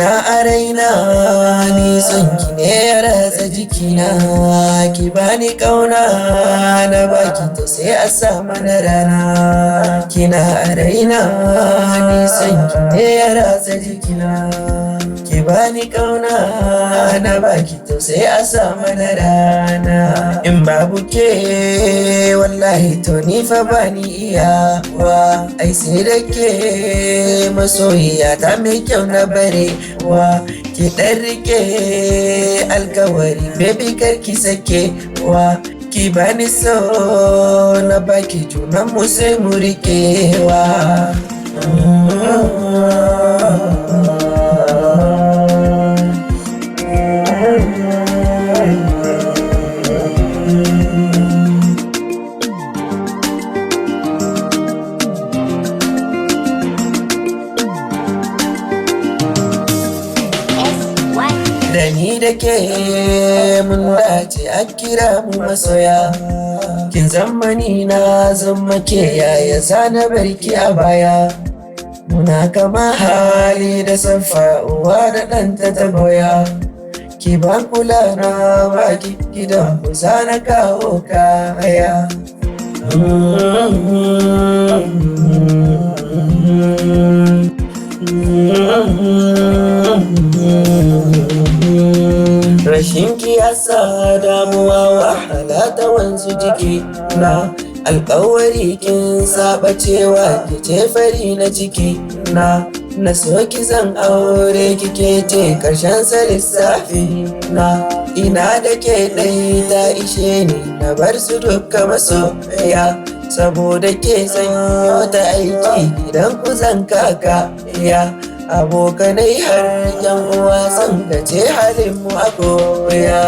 kina a raina, ni son ki ne ya ratsa jikina. Ki bani kauna na baki to sai a sa mana rana. Kina a raina, ni son ki ne ya ratsa jikina. Ki bani kauna na baki to sai a sa mana rana. In babu ke wallahi to ni fa bani iyawa, ai sai da ke masoyiya ta mai kyau na barewa. Ki ɗan rike alkawari baby kar ki sake wa. Ki bani so na baki junan mu sai mu rikewa. Da ni da ke mun dace a kira mu masoya. Kin zammani na zama ke yaya zana barki a baya. Muna kama hali da safa uwa da ɗanta ta goya. Ki ba kula na baki gidan ku zana kawo kaya. Rashin ki yasa damuwa wahala ta wanzu jiki na. Alƙawari kin saba cewa ki ce fari na ciki na so ki zan aure kike ce ƙarshen sa lissafi na. Ina da ke ɗai ta ishe ni na bar su duka masoya. Saboda ke sanyo ta aiki idan ku zan kaka ya. Abokanai har yan uwa sun gace halin mu a koya.